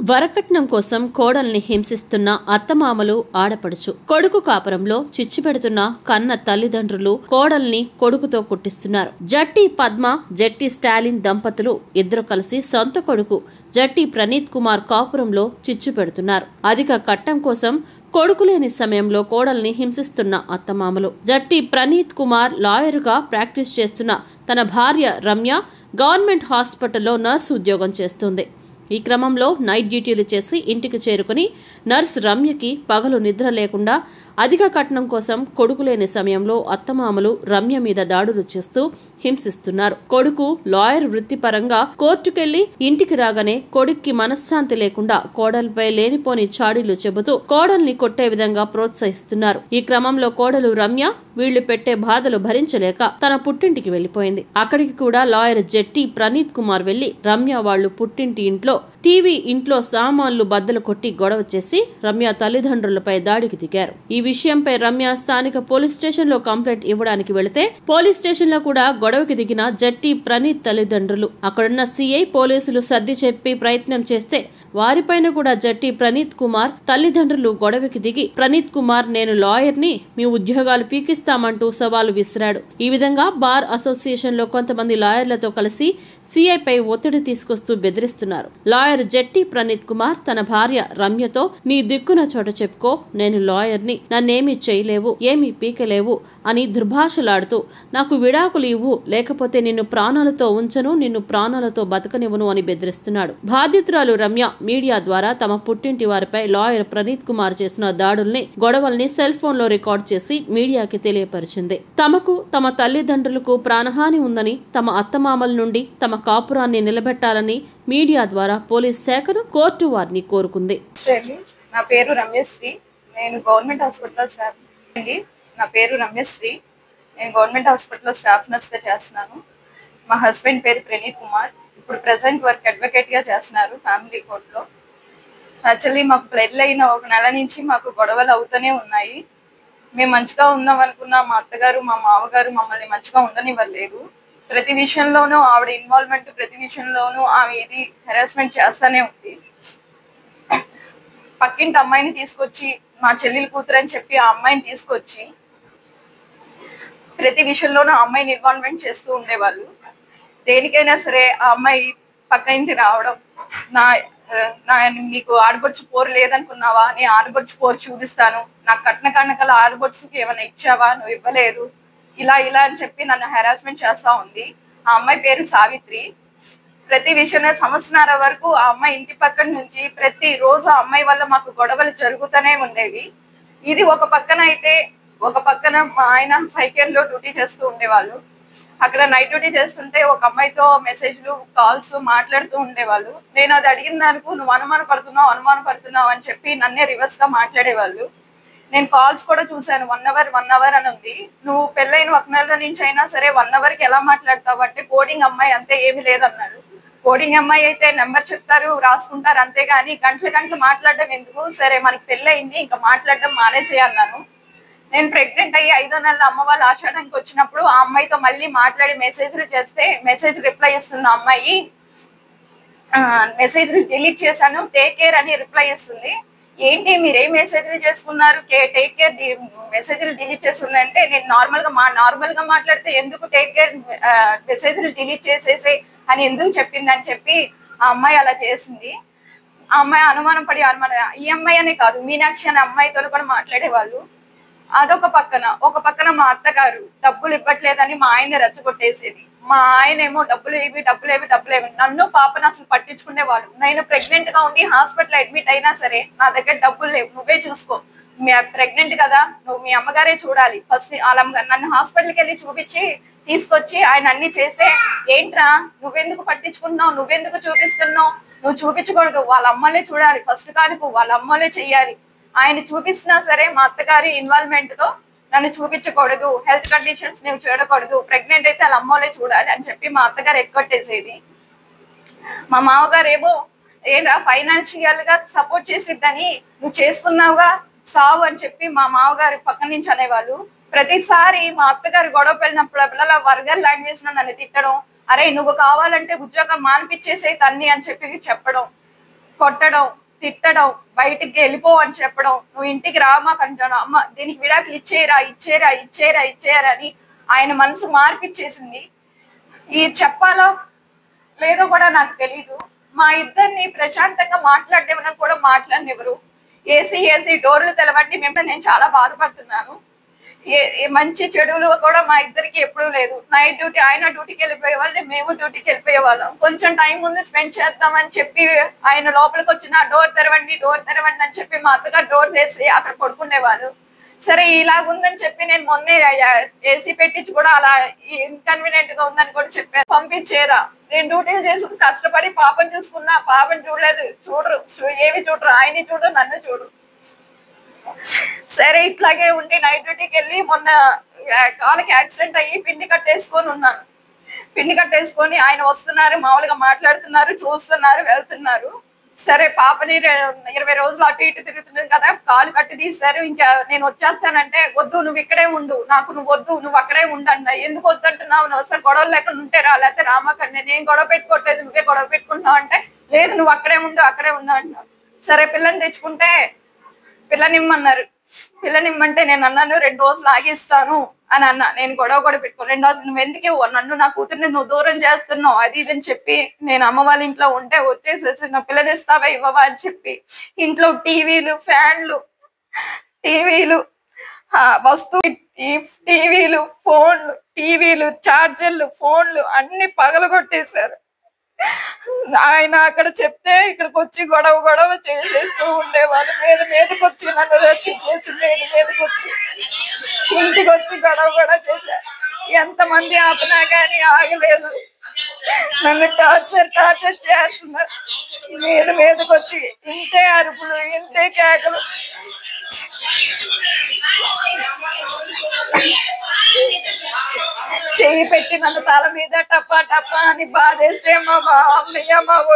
వరకట్నం కోసం కోడల్ని హింసిస్తున్న అత్తమామలు ఆడపడుచు. కొడుకు కాపురంలో చిచ్చు పెడుతున్న కన్న తల్లిదండ్రులు కోడల్ని కొడుకుతో కుట్టిస్తున్నారు. జట్టి పద్మ, జట్టి స్టాలిన్ దంపతులు ఇద్దరు కలిసి సొంత కొడుకు జట్టి ప్రణీత్ కుమార్ కాపురంలో చిచ్చు పెడుతున్నారు. అధిక కట్నం కోసం కొడుకు లేని సమయంలో కోడల్ని హింసిస్తున్న అత్తమామలు. జట్టి ప్రణీత్ కుమార్ లాయరుగా ప్రాక్టీస్ చేస్తున్న తన భార్య రమ్య గవర్నమెంట్ హాస్పిటల్లో నర్సు ఉద్యోగం చేస్తుంది. ఈ క్రమంలో నైట్ డ్యూటీలు చేసి ఇంటికి చేరుకుని నర్స్ రమ్యకి పగలు నిద్ర లేకుండా అధిక కట్నం కోసం కొడుకు లేని సమయంలో అత్తమామలు రమ్య మీద దాడులు చేస్తూ హింసిస్తున్నారు. కొడుకు లాయర్ వృత్తిపరంగా కోర్టుకెళ్లి ఇంటికి రాగానే కొడుక్కి మనశ్శాంతి లేకుండా కోడలిపై లేనిపోని చాడీలు చెబుతూ కోడల్ని కొట్టే విధంగా ప్రోత్సహిస్తున్నారు. ఈ క్రమంలో కోడలు రమ్య వీళ్లు పెట్టే బాధలు భరించలేక తన పుట్టింటికి వెళ్లిపోయింది. అక్కడికి కూడా లాయర్ జట్టి ప్రణీత్ కుమార్ వెళ్లి రమ్య వాళ్లు పుట్టింటి ఇంట్లో టీవీ ఇంట్లో సామాన్లు బద్దలు కొట్టి గొడవ చేసి రమ్య తల్లిదండ్రులపై దాడికి దిగారు. ఈ విషయంపై రమ్య స్థానిక పోలీస్ స్టేషన్ లో కంప్లైంట్ ఇవ్వడానికి వెళితే పోలీస్ స్టేషన్ లో కూడా గొడవకి దిగిన జట్టి ప్రణీత్ తల్లిదండ్రులు అక్కడున్న సీఐ పోలీసులు సర్ది చెప్పి ప్రయత్నం చేస్తే వారిపైన కూడా జట్టి ప్రణీత్ కుమార్ తల్లిదండ్రులు గొడవకి దిగి ప్రణీత్ కుమార్ నేను లాయర్ని, మీ ఉద్యోగాలు పీకిస్తామంటూ సవాలు విసిరాడు. ఈ విధంగా బార్ అసోసియేషన్ లో కొంతమంది లాయర్లతో కలిసి సీఐపై ఒత్తిడి తీసుకొస్తూ బెదిరిస్తున్నారు. లాయర్ జట్టి ప్రణీత్ కుమార్ తన భార్య రమ్యతో నీ దిక్కున చోట చెప్పుకో, నేను లాయర్ని, నన్నేమీ చేయలేవు, ఏమీ పీకలేవు అని దుర్భాషలాడుతూ నాకు విడాకులు ఇవ్వు, లేకపోతే నిన్ను ప్రాణాలతో ఉంచను, నిన్ను ప్రాణాలతో బతకనివ్వను అని బెదిరిస్తున్నాడు. బాధితురాలు రమ్య మీడియా ద్వారా తమ పుట్టింటి వారిపై లాయర్ ప్రణీత్ కుమార్ చేసిన దాడుల్ని, గొడవల్ని సెల్ ఫోన్ లో రికార్డ్ చేసి మీడియాకి తెలియపరిచింది. తమకు తమ తల్లిదండ్రులకు ప్రాణహాని ఉందని, తమ అత్తమామల నుండి తమ కాపురాన్ని నిలబెట్టాలని మీడియా ద్వారా పోలీస్ శాఖను కోర్టు వారిని కోరుకుంది. నా పేరు రమ్యశ్రీ, నేను గవర్నమెంట్ హాస్పిటల్లో స్టాఫ్ అండి. నా పేరు రమ్యశ్రీ, నేను గవర్నమెంట్ హాస్పిటల్లో స్టాఫ్ నర్స్గా చేస్తున్నాను. మా హస్బెండ్ పేరు ప్రణీత్ కుమార్, ఇప్పుడు ప్రెసెంట్ వర్క్ అడ్వకేట్గా చేస్తున్నారు ఫ్యామిలీ కోర్టులో. యాక్చువల్లీ మాకు పెళ్ళైన 1 నెల నుంచి మాకు గొడవలు అవుతూనే ఉన్నాయి. మేము మంచిగా ఉందాం అనుకున్న మా అత్తగారు మా మామగారు మమ్మల్ని మంచిగా ఉండనివ్వలేదు. ప్రతి విషయంలోనూ ఆవిడ ఇన్వాల్వ్మెంట్, ప్రతి విషయంలోనూ ఆమె ఇది హెరాస్మెంట్ చేస్తూనే ఉంది. పక్కింటి అమ్మాయిని తీసుకొచ్చి మా చెల్లెలు కూతురు అని చెప్పి ఆ అమ్మాయిని తీసుకొచ్చి ప్రతి విషయంలోనూ ఆ అమ్మాయిని ఇన్వాల్వ్మెంట్ చేస్తూ ఉండేవాళ్ళు. దేనికైనా సరే ఆ అమ్మాయి పక్క ఇంటి రావడం, నీకు ఆడబడుచు పోరు లేదనుకున్నావా, నీ ఆడబడుచు పోరు చూపిస్తాను, నాకు కట్న కనకల ఆడబడుచుకి ఏమైనా ఇచ్చావా, నువ్వు ఇవ్వలేదు, ఇలా ఇలా అని చెప్పి నన్ను హెరాస్మెంట్ చేస్తా ఉంది. ఆ అమ్మాయి పేరు సావిత్రి. ప్రతి విషయంలో 1.5 సంవత్సరాల వరకు ఆ అమ్మాయి ఇంటి పక్కన నుంచి ప్రతి రోజు ఆ అమ్మాయి వల్ల మాకు గొడవలు జరుగుతూనే ఉండేవి. ఇది ఒక పక్కన అయితే, ఒక పక్కన మా ఆయన సైకిల్లో డ్యూటీ చేస్తూ ఉండేవాళ్ళు. అక్కడ నైట్ డ్యూటీ చేస్తుంటే ఒక అమ్మాయితో మెసేజ్లు కాల్స్ మాట్లాడుతూ ఉండేవాళ్ళు. నేను అది అడిగిన దానికి నువ్వు అనుమాన పడుతున్నావు అని చెప్పి నన్నే రివర్స్ గా మాట్లాడేవాళ్ళు. నేను కాల్స్ కూడా చూసాను. 1 అవర్ అని ఉంది. నువ్వు పెళ్ళైన 1 నెల నుంచి అయినా సరే 1 అవర్కి ఎలా మాట్లాడతావు అంటే కోడింగ్ అమ్మాయి అంతే, ఏమి లేదన్నాడు. కోడింగ్ అమ్మాయి అయితే నెంబర్ చెప్తారు, రాసుకుంటారు, అంతేగాని గంటలు మాట్లాడడం ఎందుకు, సరే మనకి పెళ్ళయింది ఇంకా మాట్లాడడం మానేసే అన్నాను. నేను ప్రెగ్నెంట్ అయ్యి 5వ నెలల అమ్మ వాళ్ళు ఆషాఢానికి వచ్చినప్పుడు ఆ అమ్మాయితో మళ్ళీ మాట్లాడి మెసేజ్లు చేస్తే మెసేజ్ రిప్లై ఇస్తుంది. ఆ అమ్మాయి మెసేజ్ డిలీట్ చేశాను, టేక్ కేర్ అని రిప్లై ఇస్తుంది. ఏంటి మీరు ఏ మెసేజ్లు చేసుకున్నారు, టేక్ కేర్ మెసేజ్లు డిలీట్ చేస్తుందంటే, నేను నార్మల్ గా మాట్లాడితే ఎందుకు టేక్ కేర్ మెసేజ్లు డిలీట్ చేసేసే అని ఎందుకు చెప్పింది అని చెప్పి ఆ అమ్మాయి అలా చేసింది. ఆ అమ్మాయి అనుమానం ఈ అమ్మాయి అనే కాదు, మీనాక్షి అనే అమ్మాయితో కూడా మాట్లాడేవాళ్ళు. అదొక పక్కన. ఒక పక్కన మా అత్తగారు డబ్బులు ఇవ్వట్లేదని మా ఆయన రెచ్చగొట్టేసేది. మా ఆయన ఏమో డబ్బులు ఏవి నన్ను పాపను అసలు పట్టించుకునేవాళ్ళు. నేను ప్రెగ్నెంట్ గా ఉండి హాస్పిటల్ అడ్మిట్ అయినా సరే నా దగ్గర డబ్బులు లేవు, నువ్వే చూసుకో, ప్రెగ్నెంట్ కదా, నువ్వు మీ అమ్మగారే చూడాలి, ఫస్ట్ నన్ను హాస్పిటల్కి వెళ్ళి చూపించి తీసుకొచ్చి ఆయన అన్ని చేస్తే, ఏంట్రా నువ్వెందుకు పట్టించుకున్నావు, నువ్వెందుకు చూపిస్తున్నావు, నువ్వు చూపించకూడదు, వాళ్ళ అమ్మలే చూడాలి, ఫస్ట్ కానుకు వాళ్ళ అమ్మలే చెయ్యాలి. ఆయన చూపిస్తున్నా సరే మా అత్తగారి ఇన్వాల్వ్మెంట్ తో నన్ను చూపించకూడదు, హెల్త్ కండిషన్స్ నువ్వు చూడకూడదు, ప్రెగ్నెంట్ అయితే వాళ్ళ అమ్మలే చూడాలి అని చెప్పి మా అత్తగారు ఎక్కొట్టేసేది. మా మామగారు ఏమో ఏంట్రా ఫైనాన్షియల్ గా సపోర్ట్ చేసిద్దని, నువ్వు చేసుకున్నావుగా సావు అని చెప్పి మా మామగారి పక్క నుంచి అనేవాళ్ళు. ప్రతిసారి మా అత్తగారు గొడవ వెళ్ళినప్పుడు వర్గల్ లాంగ్వేజ్ లో నన్ను తిట్టడం, అరే నువ్వు కావాలంటే ఉద్యోగం మానిపించేసే తన్ని అని చెప్పి చెప్పడం. కొట్టడం, తిట్టడం, బయటికి వెళ్ళిపో అని చెప్పడం, నువ్వు ఇంటికి రామాకంటాను. అమ్మ దీనికి విడాకులు ఇచ్చేయరా ఇచ్చేయరా ఇచ్చేయరా ఇచ్చేయరా అని ఆయన మనసు మార్పిచ్చేసింది. ఈ చెప్పాలో లేదో కూడా నాకు తెలీదు. మా ఇద్దరిని ప్రశాంతంగా మాట్లాడేమన్నా కూడా మాట్లాడనివ్వరు. ఏసీ డోర్లు తెలవండి మేము. నేను చాలా బాధపడుతున్నాను. మంచి చెడులు కూడా మా ఇద్దరికి ఎప్పుడూ లేదు. నైట్ డ్యూటీ ఆయన డ్యూటీకి వెళ్ళిపోయేవాళ్ళు, మేము డ్యూటీకి వెళ్ళిపోయేవాళ్ళం. కొంచెం టైం ముందు స్పెండ్ చేద్దామని చెప్పి ఆయన లోపలికి వచ్చిన డోర్ తెరవండి అని చెప్పి మా అత్తగారు డోర్ తెరిచి అక్కడ పడుకునేవాళ్ళు. సరే ఇలాగుందని చెప్పి నేను మొన్నే ఏసీ పెట్టించి కూడా అలా ఇన్కన్వీనియంట్ గా ఉందని కూడా చెప్పాను. పంపించేరా, నేను డ్యూటీలు చేసుకుని కష్టపడి పాపను చూసుకున్నా, పాపను చూడలేదు, ఏమి చూడరు, ఆయన్ని చూడు నన్ను చూడు. సరే ఇట్లాగే ఉండి నైట్ డ్యూటీకి వెళ్ళి మొన్న కాళ్ళకి యాక్సిడెంట్ అయ్యి పిండి కట్టేసుకొని ఉన్నాను. పిండి కట్టేసుకొని ఆయన వస్తున్నారు, మామూలుగా మాట్లాడుతున్నారు, చూస్తున్నారు, వెళ్తున్నారు. సరే పాపని 20 రోజులు అటు ఇటు తిరుగుతుంది కదా, కాలు కట్టి తీస్తారు. ఇంకా నేను వచ్చేస్తానంటే వద్దు నువ్వు ఇక్కడే ఉండు, నాకు నువ్వు వద్దు, నువ్వు అక్కడే ఉండంట. ఎందుకు వద్దంటున్నావు, నువ్వు అసలు గొడవలు లేకుండా ఉంటే రా, లేకపోతే రామాకండి, నేను గొడవ పెట్టుకోవట్లేదు, నువ్వే గొడవ పెట్టుకుంటున్నావు అంటే లేదు నువ్వు అక్కడే ఉండు అంటున్నావు. సరే పిల్లని తెచ్చుకుంటే పిల్లనిమ్మన్నారు. పిల్లనిమ్మంటే నేను అన్నాను 2 రోజులు ఆగిస్తాను అని అన్నా. నేను గొడవ కూడా పెట్టుకో, 2 రోజులు నువ్వు ఎందుకు నన్ను నా కూతుర్ని నువ్వు దూరం చేస్తున్నావు అది ఇది అని చెప్పి నేను అమ్మ వాళ్ళ ఇంట్లో ఉంటే వచ్చేసేసి నా పిల్లని ఇస్తావా ఇవ్వవా అని చెప్పి ఇంట్లో టీవీలు, ఫ్యాన్లు, టీవీలు, ఫోన్లు, చార్జర్లు, ఫోన్లు అన్ని పగలగొట్టేశారు. ఆయన అక్కడ చెప్తే ఇక్కడికి వచ్చి గొడవ చేసేస్తూ ఉండేవాళ్ళు. మీదకి వచ్చి నన్ను రక్షించేసి మీదకి వచ్చి ఇంటికి వచ్చి గొడవ చేశారు. ఎంతమంది ఆపినా కానీ ఆగలేదు. నన్ను టార్చర్ చేస్తున్నారు. మీదకి వచ్చి ఇంతే అరుపులు, ఇంతే కేకలు. చెయ్యి పెట్టి నన్ను తల మీద టప్పా అని బాధేస్తే మా అమ్మయ్య మా